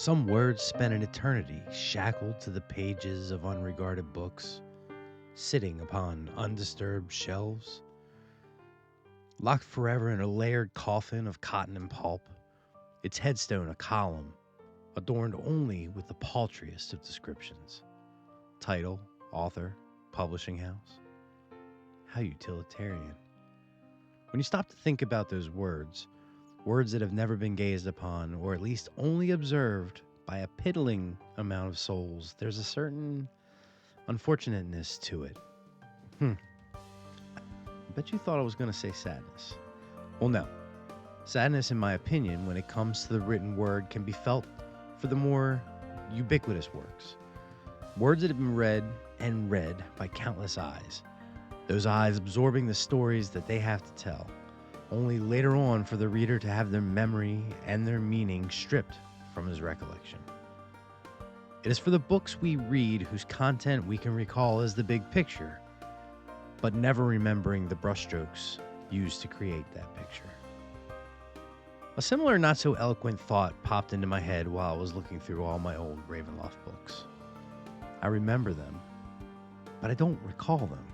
Some words spent an eternity shackled to the pages of unregarded books, sitting upon undisturbed shelves, locked forever in a layered coffin of cotton and pulp, its headstone a column, adorned only with the paltriest of descriptions. Title, author, publishing house. How utilitarian. When you stop to think about those words that have never been gazed upon, or at least only observed by a piddling amount of souls, there's a certain unfortunateness to it. I bet you thought I was going to say sadness. Well, no. Sadness, in my opinion, when it comes to the written word, can be felt for the more ubiquitous works. Words that have been read and read by countless eyes. Those eyes absorbing the stories that they have to tell, only later on for the reader to have their memory and their meaning stripped from his recollection. It is for the books we read whose content we can recall as the big picture, but never remembering the brushstrokes used to create that picture. A similar not-so-eloquent thought popped into my head while I was looking through all my old Ravenloft books. I remember them, but I don't recall them.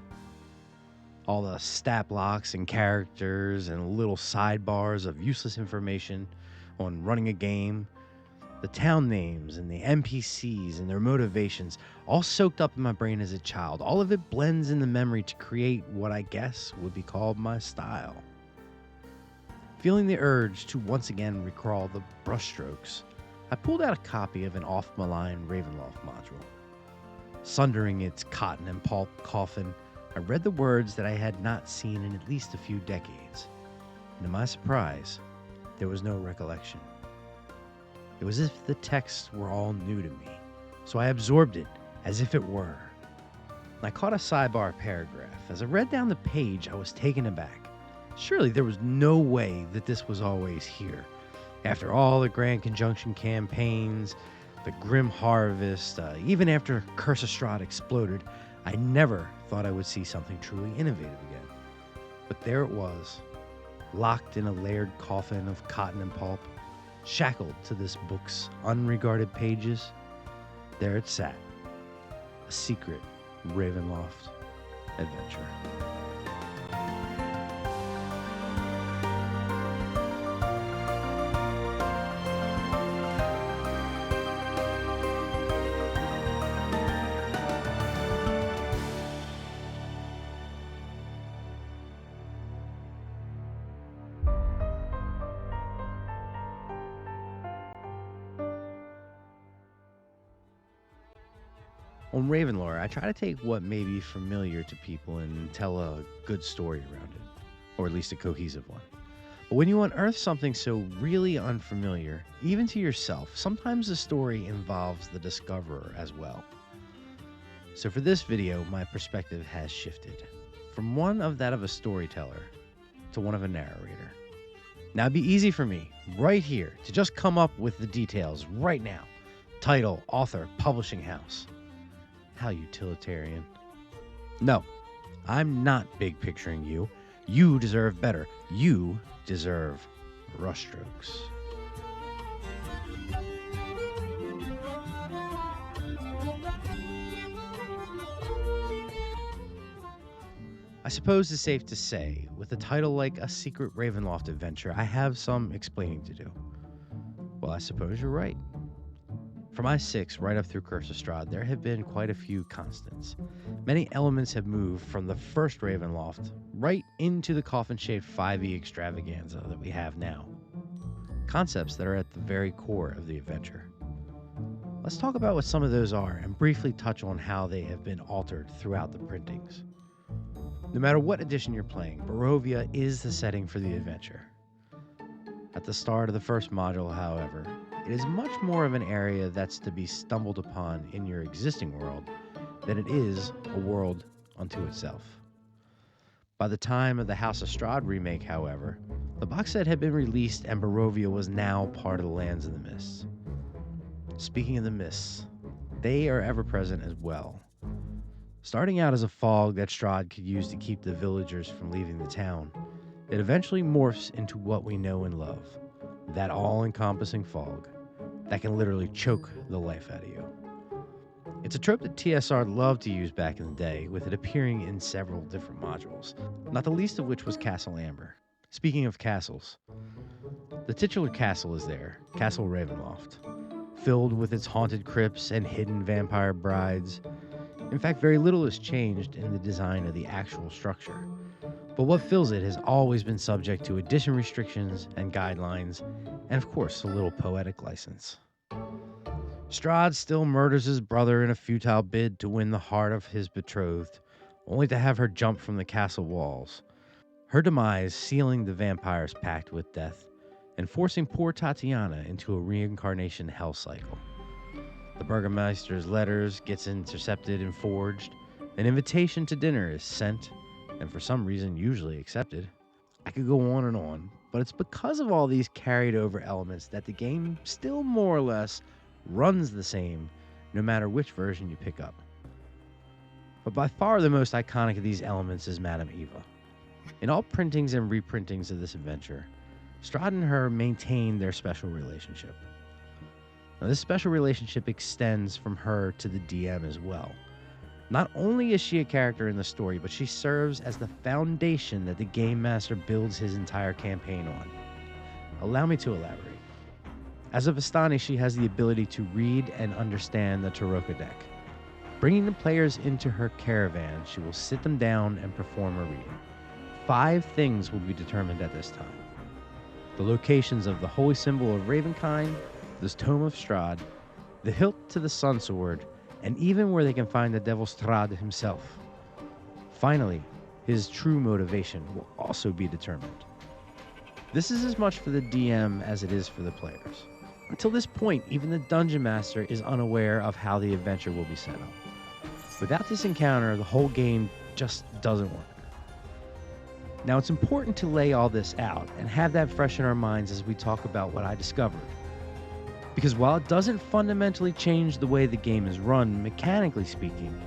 All the stat blocks and characters and little sidebars of useless information on running a game, the town names and the NPCs and their motivations, all soaked up in my brain as a child. All of it blends in the memory to create what I guess would be called my style. Feeling the urge to once again recall the brushstrokes, I pulled out a copy of an off-malign Ravenloft module. Sundering its cotton and pulp coffin, I read the words that I had not seen in at least a few decades, and to my surprise, there was no recollection. It was as if the texts were all new to me, so I absorbed it as if it were. I caught a sidebar paragraph. As I read down the page, I was taken aback. Surely there was no way that this was always here. After all the Grand Conjunction campaigns, the Grim Harvest, even after Curse of Strahd exploded, I never thought I would see something truly innovative again. But there it was, locked in a layered coffin of cotton and pulp, shackled to this book's unregarded pages. There it sat, a secret Ravenloft adventure. On Ravenlore, I try to take what may be familiar to people and tell a good story around it, or at least a cohesive one. But when you unearth something so really unfamiliar, even to yourself, sometimes the story involves the discoverer as well. So for this video, my perspective has shifted from one of that of a storyteller to one of a narrator. Now it'd be easy for me, right here, to just come up with the details right now. Title, author, publishing house. How utilitarian. No, I'm not big picturing you. You deserve better. You deserve brushstrokes. I suppose it's safe to say, with a title like A Secret Ravenloft Adventure, I have some explaining to do. Well, I suppose you're right. For my 6, right up through Curse of Strahd, there have been quite a few constants. Many elements have moved from the first Ravenloft right into the coffin-shaped 5e extravaganza that we have now. Concepts that are at the very core of the adventure. Let's talk about what some of those are and briefly touch on how they have been altered throughout the printings. No matter what edition you're playing, Barovia is the setting for the adventure. At the start of the first module, however, it is much more of an area that's to be stumbled upon in your existing world than it is a world unto itself. By the time of the House of Strahd remake, however, the box set had been released and Barovia was now part of the Lands of the Mists. Speaking of the Mists, they are ever present as well. Starting out as a fog that Strahd could use to keep the villagers from leaving the town, it eventually morphs into what we know and love, that all-encompassing fog. that can literally choke the life out of you. It's a trope that TSR loved to use back in the day, with it appearing in several different modules, not the least of which was Castle Amber. Speaking of castles, the titular castle is there, Castle Ravenloft, filled with its haunted crypts and hidden vampire brides. In fact, very little has changed in the design of the actual structure, but what fills it has always been subject to addition restrictions and guidelines, and of course, a little poetic license. Strahd still murders his brother in a futile bid to win the heart of his betrothed, only to have her jump from the castle walls. Her demise sealing the vampire's pact with death and forcing poor Tatiana into a reincarnation hell cycle. The Burgermeister's letters gets intercepted and forged. An invitation to dinner is sent, and for some reason usually accepted. I could go on, but it's because of all these carried over elements that the game still more or less runs the same no matter which version you pick up. But by far the most iconic of these elements is Madame Eva. In all printings and reprintings of this adventure, Strahd and her maintain their special relationship. Now, this special relationship extends from her to the DM as well. Not only is she a character in the story, but she serves as the foundation that the Game Master builds his entire campaign on. Allow me to elaborate. As a Vistani, she has the ability to read and understand the Tarokka deck. Bringing the players into her caravan, she will sit them down and perform a reading. 5 things will be determined at this time: the locations of the holy symbol of Ravenkind, the Tome of Strahd, the hilt to the Sun Sword, and even where they can find the Devil Strahd himself. Finally, his true motivation will also be determined. This is as much for the DM as it is for the players. Until this point, even the Dungeon Master is unaware of how the adventure will be set up. Without this encounter, the whole game just doesn't work. Now, it's important to lay all this out and have that fresh in our minds as we talk about what I discovered. Because while it doesn't fundamentally change the way the game is run, mechanically speaking,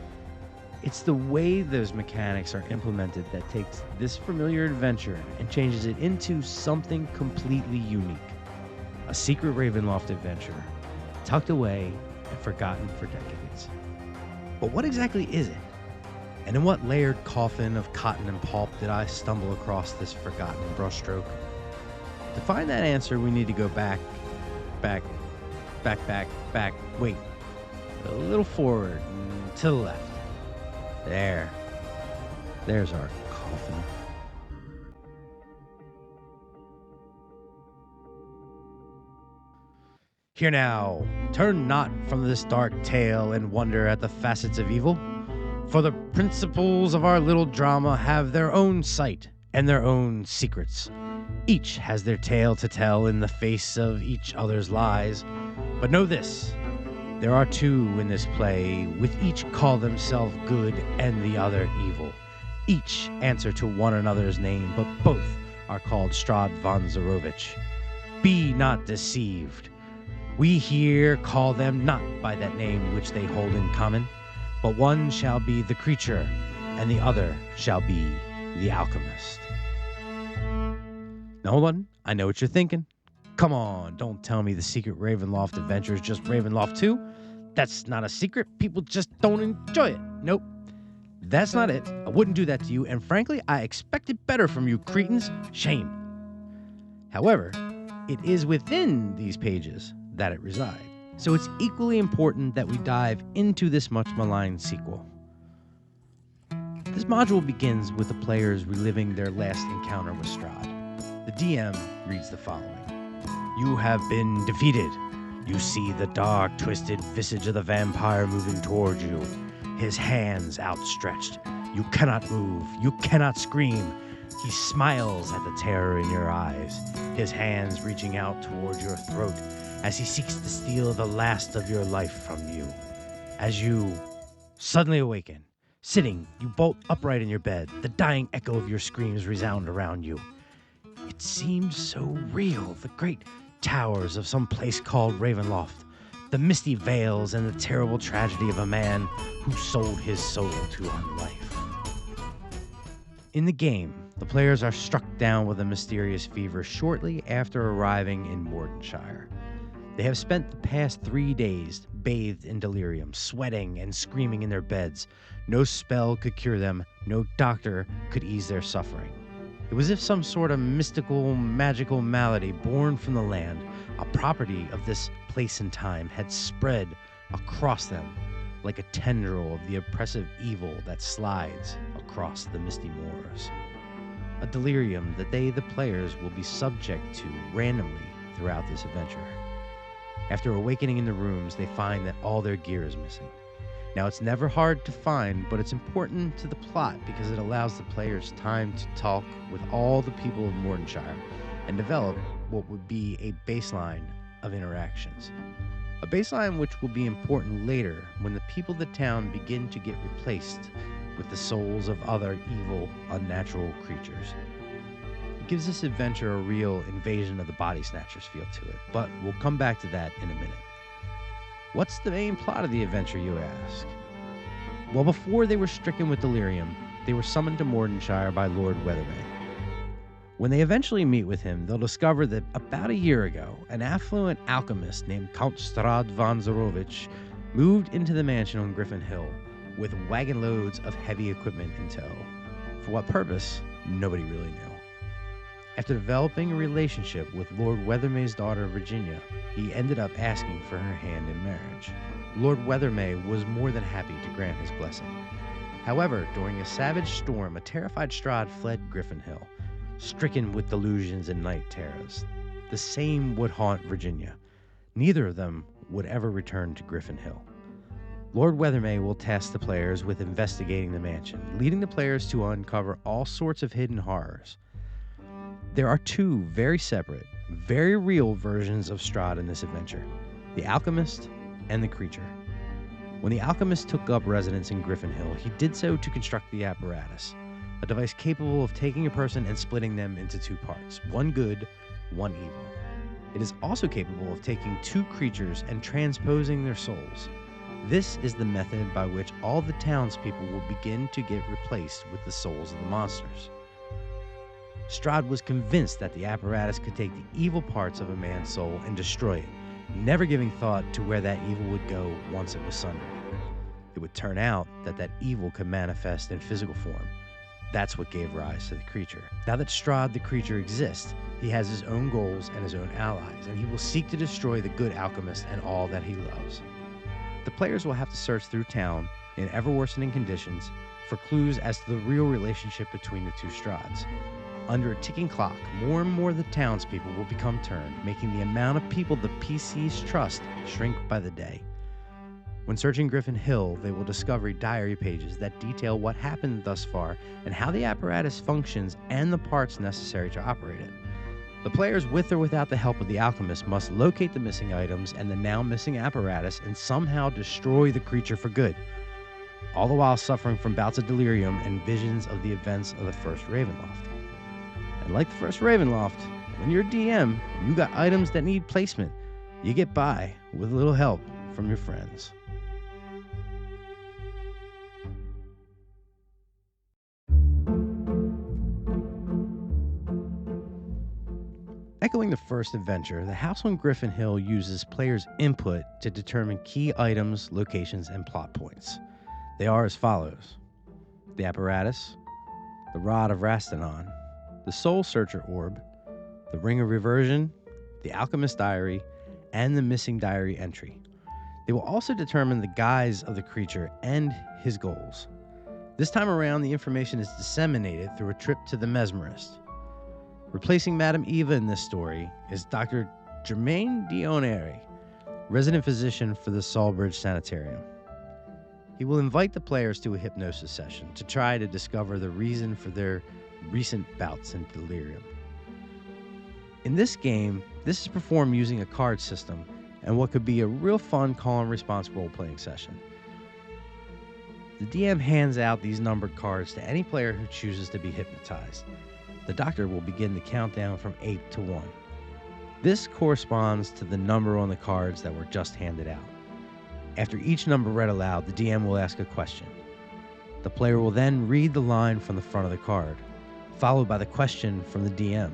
it's the way those mechanics are implemented that takes this familiar adventure and changes it into something completely unique. A Secret Ravenloft adventure, tucked away and forgotten for decades. But what exactly is it? And in what layered coffin of cotton and pulp did I stumble across this forgotten brushstroke? To find that answer, we need to go back, wait, a little forward and to the left. There's our coffin. Hear now, turn not from this dark tale and wonder at the facets of evil, for the principles of our little drama have their own sight and their own secrets. Each has their tale to tell in the face of each other's lies. But know this, there are 2 in this play, with each call themselves good and the other evil. Each answer to one another's name, but both are called Strahd von Zarovich. Be not deceived. We here call them not by that name which they hold in common, but one shall be the creature, and the other shall be the alchemist. Now hold on, I know what you're thinking. Come on, don't tell me the Secret Ravenloft adventure is just Ravenloft 2. That's not a secret, people just don't enjoy it. Nope, that's not it. I wouldn't do that to you, and frankly, I expected better from you cretins. Shame. However, it is within these pages that it resides. So it's equally important that we dive into this much maligned sequel. This module begins with the players reliving their last encounter with Strahd. The DM reads the following. You have been defeated. You see the dark, twisted visage of the vampire moving toward you, his hands outstretched. You cannot move. You cannot scream. He smiles at the terror in your eyes, his hands reaching out toward your throat as he seeks to steal the last of your life from you. As you suddenly awaken, sitting, you bolt upright in your bed, the dying echo of your screams resound around you. It seems so real, the great towers of some place called Ravenloft, the misty veils and the terrible tragedy of a man who sold his soul to unlife. In the game, the players are struck down with a mysterious fever shortly after arriving in Mordenshire. They have spent the past 3 days bathed in delirium, sweating and screaming in their beds. No spell could cure them, no doctor could ease their suffering. It was as if some sort of mystical, magical malady born from the land, a property of this place and time, had spread across them like a tendril of the oppressive evil that slides across the misty moors. A delirium that they, the players, will be subject to randomly throughout this adventure. After awakening in the rooms, they find that all their gear is missing. Now, it's never hard to find, but it's important to the plot because it allows the players time to talk with all the people of Mordenshire and develop what would be a baseline of interactions. A baseline which will be important later when the people of the town begin to get replaced with the souls of other evil, unnatural creatures. It gives this adventure a real Invasion of the Body Snatchers feel to it, but we'll come back to that in a minute. What's the main plot of the adventure, you ask? Well, before they were stricken with delirium, they were summoned to Mordenshire by Lord Weathermay. When they eventually meet with him, they'll discover that about a year ago, an affluent alchemist named Count Strahd von Zarovich moved into the mansion on Griffin Hill with wagon loads of heavy equipment in tow. For what purpose, nobody really knew. After developing a relationship with Lord Weathermay's daughter, Virginia, he ended up asking for her hand in marriage. Lord Weathermay was more than happy to grant his blessing. However, during a savage storm, a terrified Strahd fled Griffin Hill, stricken with delusions and night terrors. The same would haunt Virginia. Neither of them would ever return to Griffin Hill. Lord Weathermay will task the players with investigating the mansion, leading the players to uncover all sorts of hidden horrors. There are two very separate, very real versions of Strahd in this adventure, the Alchemist and the Creature. When the Alchemist took up residence in Griffin Hill, he did so to construct the apparatus, a device capable of taking a person and splitting them into two parts, one good, one evil. It is also capable of taking two creatures and transposing their souls. This is the method by which all the townspeople will begin to get replaced with the souls of the monsters. Strahd was convinced that the apparatus could take the evil parts of a man's soul and destroy it, never giving thought to where that evil would go once it was sundered. It would turn out that that evil could manifest in physical form. That's what gave rise to the Creature. Now that Strahd the Creature exists, he has his own goals and his own allies, and he will seek to destroy the good alchemist and all that he loves. The players will have to search through town in ever-worsening conditions for clues as to the real relationship between the two Strahds. Under a ticking clock, more and more of the townspeople will become turned, making the amount of people the PCs trust shrink by the day. When searching Griffin Hill, they will discover diary pages that detail what happened thus far and how the apparatus functions and the parts necessary to operate it. The players, with or without the help of the Alchemist, must locate the missing items and the now missing apparatus and somehow destroy the Creature for good, all the while suffering from bouts of delirium and visions of the events of the first Ravenloft. And like the first Ravenloft, when you're a DM and you got items that need placement, you get by with a little help from your friends. Echoing the first adventure, the House on Griffin Hill uses players' input to determine key items, locations, and plot points. They are as follows: the apparatus, the Rod of Rastanon, the Soul Searcher Orb, the Ring of Reversion, the Alchemist Diary, and the missing diary entry. They will also determine the guise of the creature and his goals. This time around, the information is disseminated through a trip to the Mesmerist. Replacing Madame Eva in this story is Dr. Germain Dionere, resident physician for the Sawbridge Sanitarium. He will invite the players to a hypnosis session to try to discover the reason for their recent bouts in delirium. In this game, this is performed using a card system and what could be a real fun call and response role-playing session. The DM hands out these numbered cards to any player who chooses to be hypnotized. The doctor will begin the countdown from 8 to 1. This corresponds to the number on the cards that were just handed out. After each number read aloud, the DM will ask a question. The player will then read the line from the front of the card, followed by the question from the DM.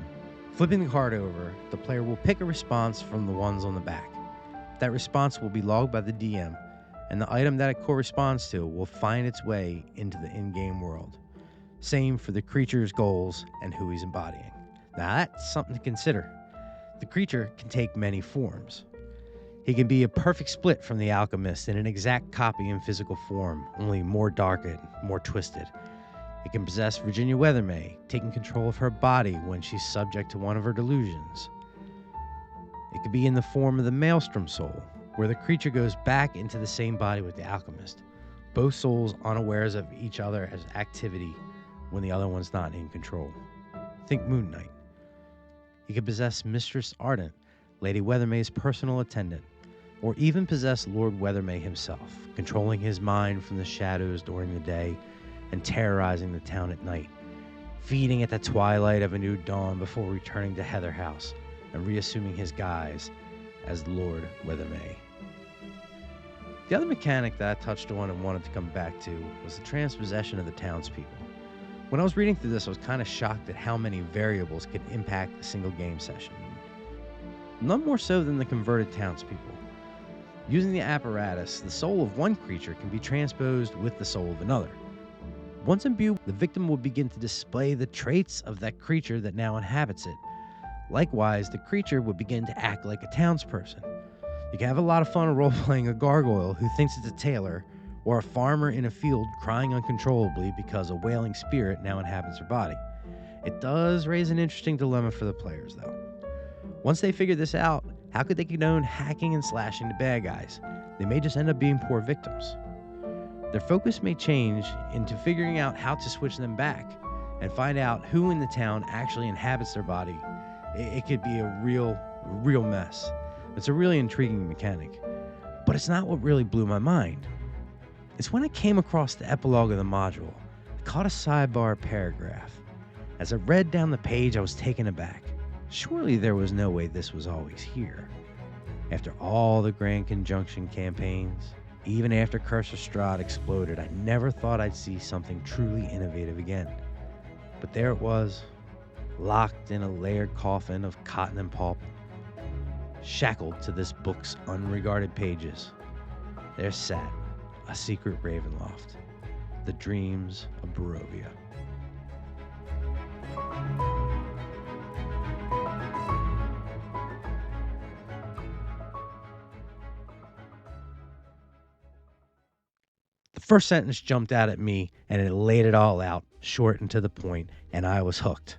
Flipping the card over, the player will pick a response from the ones on the back. That response will be logged by the DM, and the item that it corresponds to will find its way into the in-game world. Same for the creature's goals and who he's embodying. Now that's something to consider. The creature can take many forms. He can be a perfect split from the Alchemist and an exact copy in physical form, only more darkened, more twisted. It can possess Virginia Weathermay, taking control of her body when she's subject to one of her delusions. It could be in the form of the Maelstrom Soul, where the creature goes back into the same body with the Alchemist, both souls unawares of each other's activity when the other one's not in control. Think Moon Knight. He could possess Mistress Ardent, Lady Weathermay's personal attendant, or even possess Lord Weathermay himself, controlling his mind from the shadows during the day and terrorizing the town at night, feeding at the twilight of a new dawn before returning to Heather House and reassuming his guise as Lord Weathermay. The other mechanic that I touched on and wanted to come back to was the transpossession of the townspeople. When I was reading through this, I was kind of shocked at how many variables could impact a single game session. None more so than the converted townspeople. Using the apparatus, the soul of one creature can be transposed with the soul of another. Once imbued, the victim will begin to display the traits of that creature that now inhabits it. Likewise, the creature would begin to act like a townsperson. You can have a lot of fun role-playing a gargoyle who thinks it's a tailor, or a farmer in a field crying uncontrollably because a wailing spirit now inhabits her body. It does raise an interesting dilemma for the players, though. Once they figure this out, how could they condone hacking and slashing the bad guys? They may just end up being poor victims. Their focus may change into figuring out how to switch them back and find out who in the town actually inhabits their body. It could be a real mess. It's a really intriguing mechanic. But it's not what really blew my mind. It's when I came across the epilogue of the module. I caught a sidebar paragraph. As I read down the page, I was taken aback. Surely there was no way this was always here. After all the Grand Conjunction campaigns, even after Curse of Strahd exploded, I never thought I'd see something truly innovative again. But there it was, locked in a layered coffin of cotton and pulp, shackled to this book's unregarded pages. There sat a secret Ravenloft, the dreams of Barovia. The first sentence jumped out at me, and it laid it all out, short and to the point, and I was hooked.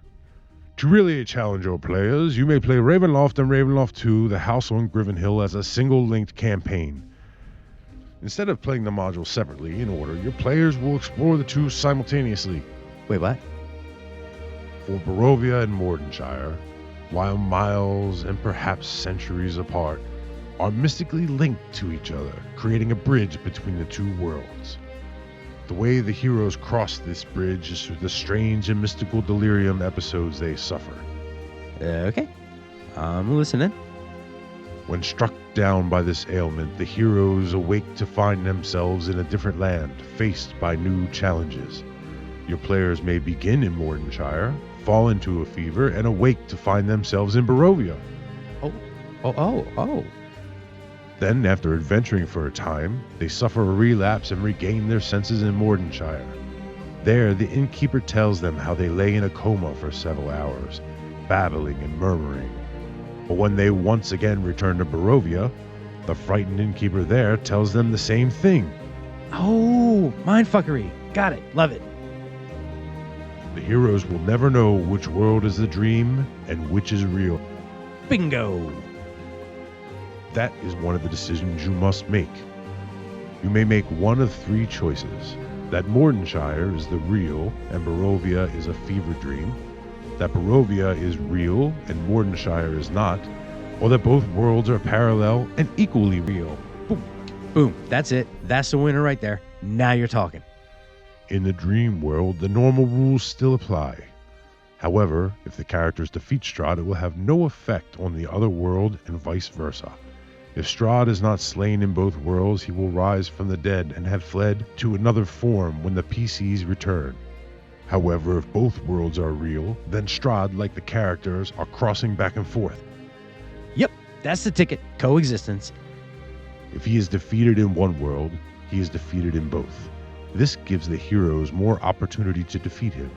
To really challenge your players, you may play Ravenloft and Ravenloft 2, The House on Grivenhill, as a single-linked campaign. Instead of playing the modules separately in order, your players will explore the two simultaneously. Wait, what? For Barovia and Mordenshire, while miles and perhaps centuries apart, are mystically linked to each other, creating a bridge between the two worlds. The way the heroes cross this bridge is through the strange and mystical delirium episodes they suffer. Okay, I'm listening. When struck down by this ailment, the heroes awake to find themselves in a different land, faced by new challenges. Your players may begin in Mordenshire, fall into a fever, and awake to find themselves in Barovia. Oh. Then, after adventuring for a time, they suffer a relapse and regain their senses in Mordenshire. There, the innkeeper tells them how they lay in a coma for several hours, babbling and murmuring. But when they once again return to Barovia, the frightened innkeeper there tells them the same thing. Oh, mindfuckery. Got it. Love it. The heroes will never know which world is the dream and which is real. Bingo. That is one of the decisions you must make. You may make one of three choices: that Mordenshire is the real and Barovia is a fever dream, that Barovia is real and Mordenshire is not, or that both worlds are parallel and equally real. Boom. Boom. That's it. That's the winner right there. Now you're talking. In the dream world, the normal rules still apply. However, if the characters defeat Strahd, it will have no effect on the other world and vice versa. If Strahd is not slain in both worlds, he will rise from the dead and have fled to another form when the PCs return. However, if both worlds are real, then Strahd, like the characters, are crossing back and forth. Yep, that's the ticket. Coexistence. If he is defeated in one world, he is defeated in both. This gives the heroes more opportunity to defeat him.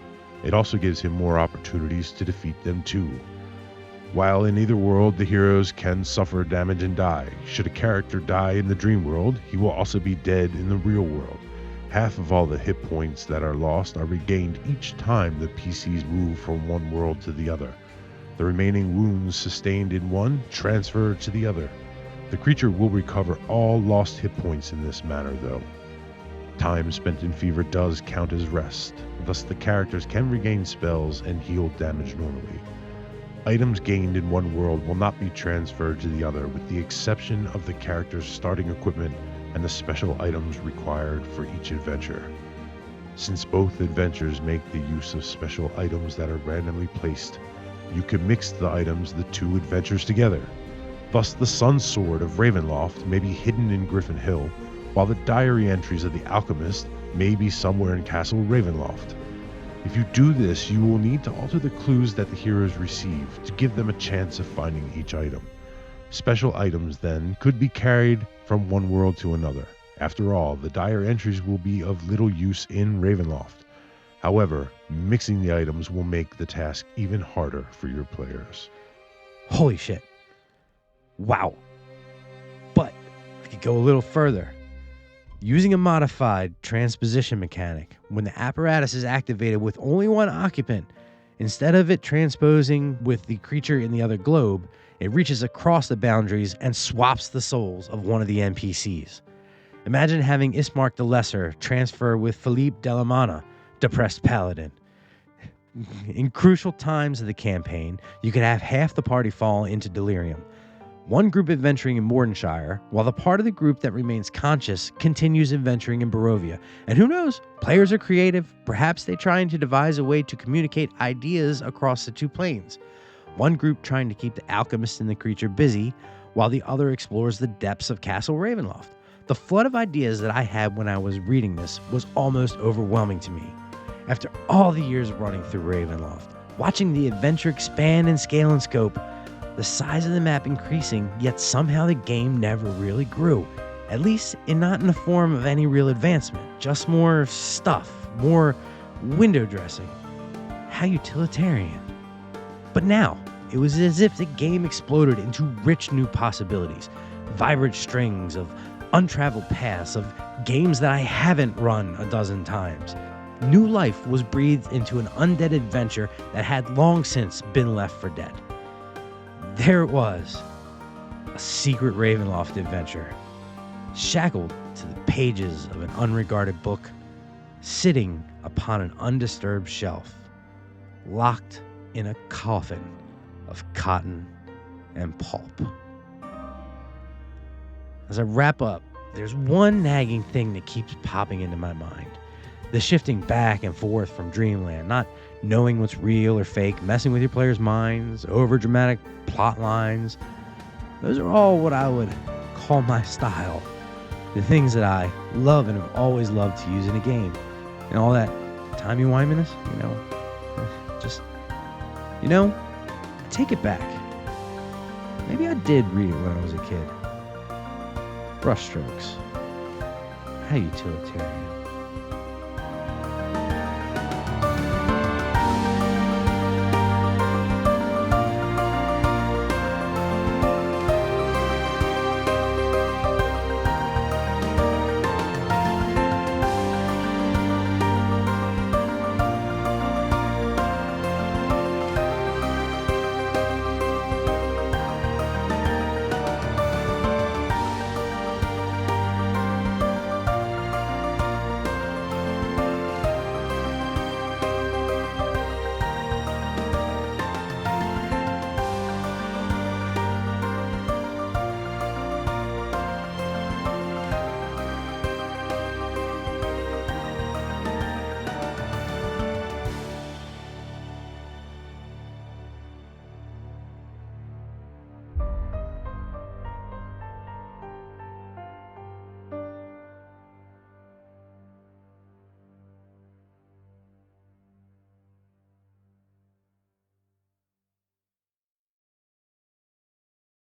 It also gives him more opportunities to defeat them too. While in either world the heroes can suffer damage and die, should a character die in the dream world, he will also be dead in the real world. Half of all the hit points that are lost are regained each time the PCs move from one world to the other. The remaining wounds sustained in one transfer to the other. The creature will recover all lost hit points in this manner though. Time spent in fever does count as rest, thus the characters can regain spells and heal damage normally. Items gained in one world will not be transferred to the other with the exception of the character's starting equipment and the special items required for each adventure. Since both adventures make the use of special items that are randomly placed, you can mix the items the two adventures together. Thus the Sun Sword of Ravenloft may be hidden in Griffin Hill, while the diary entries of the Alchemist may be somewhere in Castle Ravenloft. If you do this, you will need to alter the clues that the heroes receive to give them a chance of finding each item. Special items, then, could be carried from one world to another. After all, the diary entries will be of little use in Ravenloft. However, mixing the items will make the task even harder for your players. Holy shit. Wow. But I could go a little further. Using a modified transposition mechanic, when the apparatus is activated with only one occupant, instead of it transposing with the creature in the other globe, it reaches across the boundaries and swaps the souls of one of the NPCs. Imagine having Ismark the Lesser transfer with Philippe Delamana, Depressed Paladin. In crucial times of the campaign, you could have half the party fall into delirium. One group adventuring in Mordenshire, while the part of the group that remains conscious continues adventuring in Barovia. And who knows, players are creative. Perhaps they're trying to devise a way to communicate ideas across the two planes. One group trying to keep the Alchemist and the creature busy, while the other explores the depths of Castle Ravenloft. The flood of ideas that I had when I was reading this was almost overwhelming to me. After all the years running through Ravenloft, watching the adventure expand in scale and scope, the size of the map increasing, yet somehow the game never really grew. At least not in the form of any real advancement, just more stuff, more window dressing. How utilitarian. But now, it was as if the game exploded into rich new possibilities, vibrant strings of untraveled paths, of games that I haven't run a dozen times. New life was breathed into an undead adventure that had long since been left for dead. There it was, a Secret Ravenloft adventure, shackled to the pages of an unregarded book, sitting upon an undisturbed shelf, locked in a coffin of cotton and pulp. As I wrap up, there's one nagging thing that keeps popping into my mind. The shifting back and forth from dreamland, not knowing what's real or fake, messing with your players' minds, over-dramatic plot lines. Those are all what I would call my style. The things that I love and have always loved to use in a game. And all that timey-wiminess, I take it back. Maybe I did read it when I was a kid. Brushstrokes. How utilitarian.